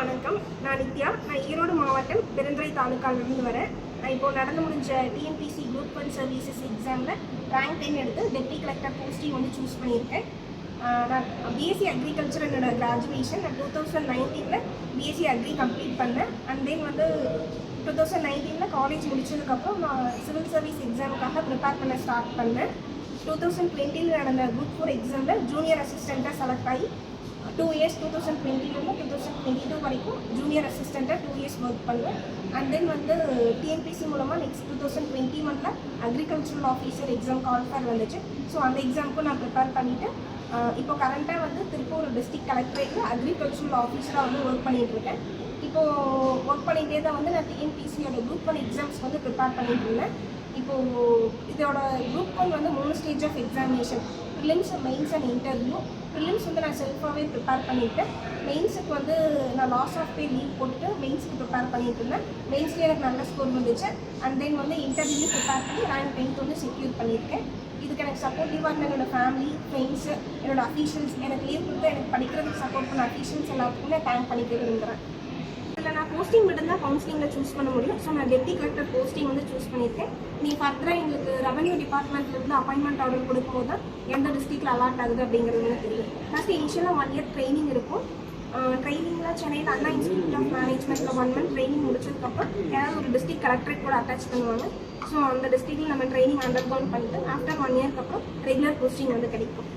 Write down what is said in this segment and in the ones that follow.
வணக்கம். நான் நித்யா. நான் ஈரோடு மாவட்டம் பெருந்துறை தாலுக்காவிலிருந்து வரேன். நான் இப்போது நடந்து முடிஞ்ச டிஎன்பிசி குரூப் 1 சர்வீசஸ் எக்ஸாமில் ரேங்க் 10 எடுத்து டெப்டி கலெக்டர் போஸ்டிங் வந்து சூஸ் பண்ணியிருக்கேன். நான் பிஎஸ்சி அக்ரிகல்ச்சர் என்னோட கிராஜுவேஷன் நான் 2019 பிஎஸ்சி அக்ரி கம்ப்ளீட் பண்ணேன். அண்ட் தென் வந்து 2019 காலேஜ் முடிச்சதுக்கப்புறம் நான் சிவில் சர்வீஸ் எக்ஸாமுக்காக ப்ரிப்பேர் பண்ண ஸ்டார்ட் பண்ணேன். 2020 நடந்த குரூப் 4 எக்ஸாமில் ஜூனியர் அசிஸ்டண்ட்டாக செலக்ட் ஆகி 2 இயர்ஸ் 2020 2022 வரைக்கும் ஜூனியர் அசிஸ்டண்ட்டாக 2 இயர்ஸ் ஒர்க் பண்ணுவேன். அண்ட் தென் வந்து டிஎன்பிசி மூலமாக next 2021 agricultural officer exam call for வந்துச்சு. ஸோ அந்த எக்ஸாமுக்கும் நான் ப்ரிப்பேர் பண்ணிவிட்டு இப்போ கரண்ட்டாக வந்து திருப்பூர் டிஸ்ட்ரிக்ட் கலெக்டரேட்டில் அக்ரிகல்ச்சரல் ஆஃபீஸராக வந்து ஒர்க் பண்ணிகிட்ருக்கேன். இப்போது ஒர்க் பண்ணிகிட்டே தான் வந்து நான் டிஎன்பிசியோட குரூப் 1 எக்ஸாம்ஸ் வந்து ப்ரிப்பேர் பண்ணிட்டு இருந்தேன். இப்போது இதோட குரூப் 1 வந்து 3 stage of examination: prelims, mains and interview. Prelims வந்து நான் செல்ஃபாகவே ப்ரிப்பேர் பண்ணிவிட்டேன். மெயின்ஸுக்கு வந்து நான் லாஸ் ஆஃப் பே லீவ் போட்டுட்டு மெயின்ஸுக்கு ப்ரிப்பேர் பண்ணிட்டு இருந்தேன். மெயின்ஸ்லேயே எனக்கு நல்ல ஸ்கோர் வந்துச்சு. அண்ட் தென் வந்து இன்டர்வியூ ப்ரிப்பேர் பண்ணி ரேங்க் 10 வந்து செக்யூர் பண்ணியிருக்கேன். இதுக்கு எனக்கு சப்போர்ட்டிவாக இருந்த என்னோடய ஃபேமிலி, ஃப்ரெண்ட்ஸு, என்னோடய அஃபீஷியல்ஸ், எனக்கு லீவ் கொடுத்து எனக்கு படிக்கிறதுக்கு சப்போர்ட் பண்ண அஃபீஷியல்ஸ் எல்லாத்துக்குமே தேங்க் பண்ணிக்க விரும்புகிறேன். இதில் நான் போஸ்டிங் மட்டும்தான் கவுன்சிலிங்கில் சூஸ் பண்ண முடியும். ஸோ நான் டெப்டி கலெக்டர் போஸ்டிங் வந்து சூஸ் பண்ணியிருக்கேன். நீ ஃபர்தராக எங்களுக்கு ரெவன்யூ டிபார்ட்மெண்ட்லேருந்து அப்பாயின்மெண்ட் ஆர்டர் கொடுக்கும்போது தான் எந்த டிஸ்ட்ரிக்டில் அலாட் ஆகுது அப்படிங்கிறது வந்து தெரியும். ஃபஸ்ட்டு இனிஷியலாக 1 இயர் ட்ரைனிங் இருக்கும். ட்ரைனிங்கில் சென்னையில் அண்ணா இன்ஸ்டியூட் ஆஃப் மேனேஜ்மெண்ட்டில் 1 மந்த் ட்ரைனிங் முடிச்சதுக்கப்புறம் ஏதாவது ஒரு டிஸ்ட்ரிக்ட் கலெக்டரேட் கூட அட்டாச் பண்ணுவாங்க. ஸோ அந்த டிஸ்ட்ரிக்டில் நம்ம ட்ரைனிங் அண்டர்கவுன் பண்ணிட்டு ஆஃப்டர் 1 இயர்க்கு அப்புறம் ரெகுலர் போஸ்டிங் வந்து கிடைக்கும்.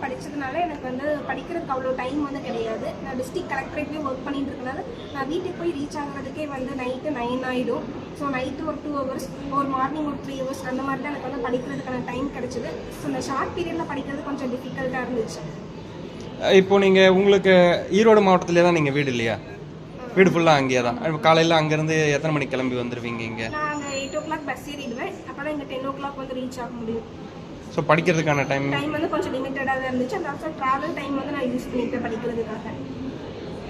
படித்ததுனால எனக்கு வந்து படிக்கிறதுக்கு அவ்வளோ டைம் வந்து கிடையாது. நான் டிஸ்ட்ரிக்ட் கலெக்டரேட்லேயே ஒர்க் பண்ணிட்டு இருக்கனால நான் வீட்டுக்கு போய் ரீச் ஆகிறதுக்கே வந்து நைட்டு 9 ஆகிடும். ஸோ நைட்டு ஒரு 2 ஹவர்ஸ், ஒரு மார்னிங் ஒரு 3 ஹவர்ஸ் அந்த மாதிரி தான் எனக்கு வந்து படிக்கிறதுக்கான டைம் கிடைச்சிது. ஸோ இந்த ஷார்ட் பீரியடில் படிக்கிறது கொஞ்சம் டிஃபிகல்ட்டாக இருந்துச்சு. இப்போ நீங்கள் உங்களுக்கு ஈரோடு மாவட்டத்திலே தான் நீங்கள் வீடு இல்லையா? வீடு ஃபுல்லாக அங்கேயே தான். காலையில் அங்கேருந்து எத்தனை மணிக்கு கிளம்பி வந்துடுவீங்க? இங்கே நான் அங்கே 8 o'clock பஸ் ஏறிடுவேன். அப்போ தான் இங்கே 10 o'clock வந்து ரீச் ஆக முடியும். ஸோ படிக்கிறதுக்கான டைம் வந்து கொஞ்சம் லிமிட்டடாக தான் இருந்துச்சு. அந்த ட்ராவல் டைம் வந்து நான் யூஸ் பண்ணிட்டு படிக்கிறதுக்காக.